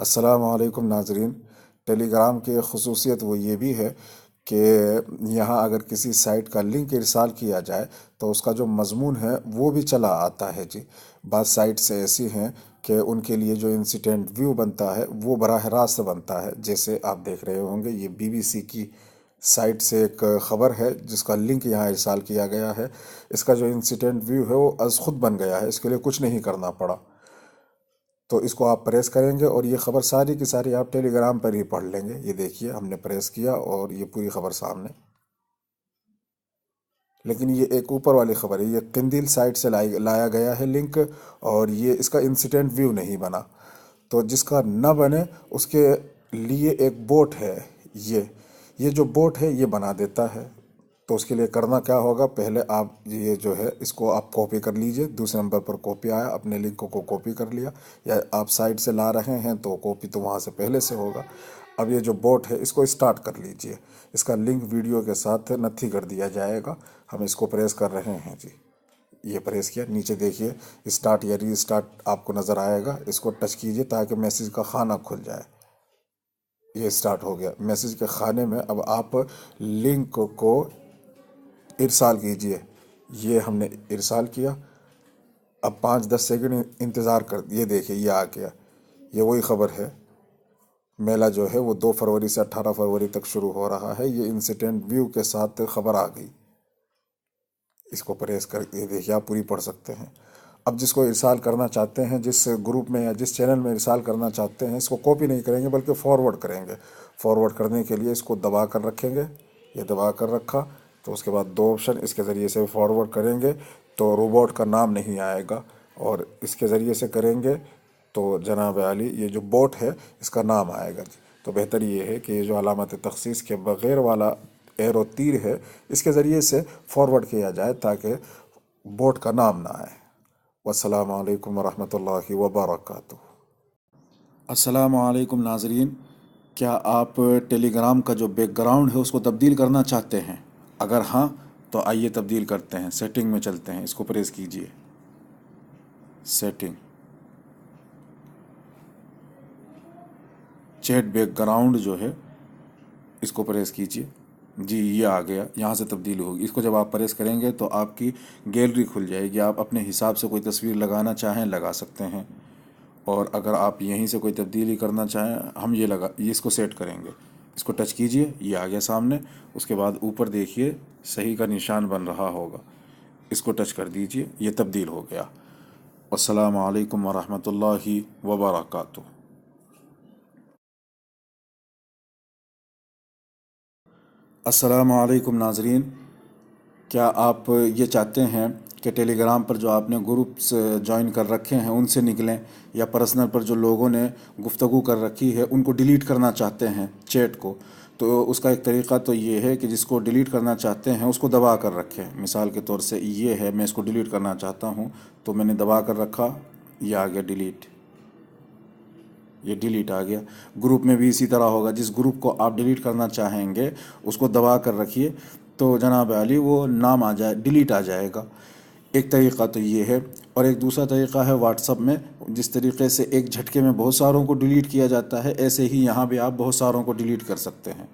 السلام علیکم ناظرین۔ ٹیلی گرام کی ایک خصوصیت وہ یہ بھی ہے کہ یہاں اگر کسی سائٹ کا لنک ارسال کیا جائے تو اس کا جو مضمون ہے وہ بھی چلا آتا ہے جی۔ بعض سائٹس ایسی ہیں کہ ان کے لیے جو انسیڈنٹ ویو بنتا ہے وہ براہ راست بنتا ہے، جیسے آپ دیکھ رہے ہوں گے یہ BBC کی سائٹ سے ایک خبر ہے جس کا لنک یہاں ارسال کیا گیا ہے۔ اس کا جو انسیڈنٹ ویو ہے وہ از خود بن گیا ہے، اس کے لیے کچھ نہیں کرنا پڑا۔ تو اس کو آپ پریس کریں گے اور یہ خبر ساری کی ساری آپ ٹیلی گرام پر ہی پڑھ لیں گے۔ یہ دیکھیے ہم نے پریس کیا اور یہ پوری خبر سامنے، لیکن یہ ایک اوپر والی خبر ہے، یہ قندیل سائٹ سے لایا گیا ہے لنک، اور یہ اس کا انسیڈنٹ ویو نہیں بنا۔ تو جس کا نہ بنے اس کے لیے ایک بوٹ ہے، یہ جو بوٹ ہے یہ بنا دیتا ہے۔ تو اس کے لیے کرنا کیا ہوگا، پہلے آپ یہ جو ہے اس کو آپ کاپی کر لیجئے، دوسرے نمبر پر کاپی آیا، اپنے لنک کو کاپی کر لیا، یا آپ سائٹ سے لا رہے ہیں تو کاپی تو وہاں سے پہلے سے ہوگا۔ اب یہ جو بوٹ ہے اس کو اسٹارٹ کر لیجئے، اس کا لنک ویڈیو کے ساتھ نتھی کر دیا جائے گا۔ ہم اس کو پریس کر رہے ہیں جی، یہ پریس کیا، نیچے دیکھیے اسٹارٹ یا ری اسٹارٹ آپ کو نظر آئے گا، اس کو ٹچ کیجئے تاکہ میسیج کا خانہ کھل جائے۔ یہ اسٹارٹ ہو گیا میسیج کے خانے میں۔ اب آپ لنک کو ارسال کیجئے، یہ ہم نے ارسال کیا۔ اب 5-10 سیکنڈ انتظار کر، یہ دیکھیں یہ آ گیا۔ یہ وہی خبر ہے، میلہ جو ہے وہ 2 فروری سے 18 فروری تک شروع ہو رہا ہے۔ یہ انسیڈنٹ ویو کے ساتھ خبر آ گئی۔ اس کو پریس کر یہ دیکھیے آپ پوری پڑھ سکتے ہیں۔ اب جس کو ارسال کرنا چاہتے ہیں، جس گروپ میں یا جس چینل میں ارسال کرنا چاہتے ہیں، اس کو کاپی نہیں کریں گے بلکہ فارورڈ کریں گے۔ فارورڈ کرنے کے لیے اس کو دبا کر رکھیں گے، یہ دبا کر رکھا تو اس کے بعد 2 آپشن، اس کے ذریعے سے فارورڈ کریں گے تو روبوٹ کا نام نہیں آئے گا، اور اس کے ذریعے سے کریں گے تو جناب عالی یہ جو بوٹ ہے اس کا نام آئے گا جی۔ تو بہتر یہ ہے کہ یہ جو علامت تخصیص کے بغیر والا ایرو تیر ہے اس کے ذریعے سے فارورڈ کیا جائے تاکہ بوٹ کا نام نہ آئے۔ والسلام علیکم ورحمۃ اللہ وبرکاتہ۔ السلام علیکم ناظرین، کیا آپ ٹیلی گرام کا جو بیک گراؤنڈ ہے اس کو تبدیل کرنا چاہتے ہیں؟ اگر ہاں تو آئیے تبدیل کرتے ہیں۔ سیٹنگ میں چلتے ہیں، اس کو پریس کیجئے، سیٹنگ، چیٹ بیک گراؤنڈ جو ہے اس کو پریس کیجئے جی، یہ آ گیا، یہاں سے تبدیل ہوگی۔ اس کو جب آپ پریس کریں گے تو آپ کی گیلری کھل جائے گی، آپ اپنے حساب سے کوئی تصویر لگانا چاہیں لگا سکتے ہیں، اور اگر آپ یہیں سے کوئی تبدیلی کرنا چاہیں ہم یہ اس کو سیٹ کریں گے۔ اس کو ٹچ کیجئے، یہ آ گیا سامنے۔ اس کے بعد اوپر دیکھیے صحیح کا نشان بن رہا ہوگا، اس کو ٹچ کر دیجئے، یہ تبدیل ہو گیا۔ السلام علیکم ورحمۃ اللہ وبرکاتہ۔ السلام علیکم ناظرین، کیا آپ یہ چاہتے ہیں کہ ٹیلی گرام پر جو آپ نے گروپس جوائن کر رکھے ہیں ان سے نکلیں، یا پرسنل پر جو لوگوں نے گفتگو کر رکھی ہے ان کو ڈیلیٹ کرنا چاہتے ہیں چیٹ کو؟ تو اس کا ایک طریقہ تو یہ ہے کہ جس کو ڈیلیٹ کرنا چاہتے ہیں اس کو دبا کر رکھیں۔ مثال کے طور سے یہ ہے، میں اس کو ڈیلیٹ کرنا چاہتا ہوں تو میں نے دبا کر رکھا، یہ آ گیا ڈیلیٹ، یہ ڈیلیٹ آ گیا۔ گروپ میں بھی اسی طرح ہوگا، جس گروپ کو آپ ڈیلیٹ کرنا چاہیں گے اس کو دبا کر رکھیے تو جناب علی وہ نام آ جائے، ڈیلیٹ آ جائے گا۔ ایک طریقہ تو یہ ہے، اور ایک دوسرا طریقہ ہے واٹس ایپ میں، جس طریقے سے ایک جھٹکے میں بہت ساروں کو ڈیلیٹ کیا جاتا ہے، ایسے ہی یہاں بھی آپ بہت ساروں کو ڈیلیٹ کر سکتے ہیں۔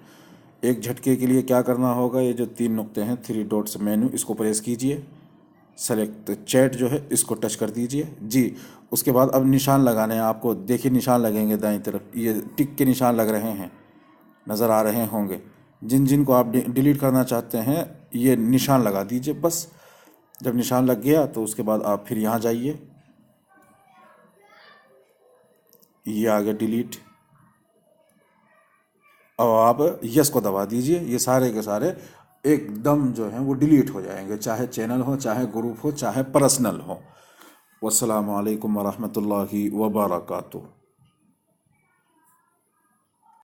ایک جھٹکے کے لیے کیا کرنا ہوگا، یہ جو 3 نقطے ہیں 3 ڈاٹس مینو، اس کو پریس کیجئے، سلیکٹ چیٹ جو ہے اس کو ٹچ کر دیجئے جی۔ اس کے بعد اب نشان لگانے ہیں آپ کو، دیکھیے نشان لگیں گے دائیں طرف، یہ ٹک کے نشان لگ رہے ہیں، نظر آ رہے ہوں گے۔ جن کو آپ ڈیلیٹ کرنا چاہتے ہیں یہ نشان لگا دیجئے بس۔ جب نشان لگ گیا تو اس کے بعد آپ پھر یہاں جائیے، یہ آ گیا ڈیلیٹ، اور آپ یس کو دبا دیجئے، یہ سارے کے سارے ایک دم جو ہیں وہ ڈیلیٹ ہو جائیں گے، چاہے چینل ہو، چاہے گروپ ہو، چاہے پرسنل ہو۔ والسلام علیکم ورحمۃ اللہ وبرکاتہ۔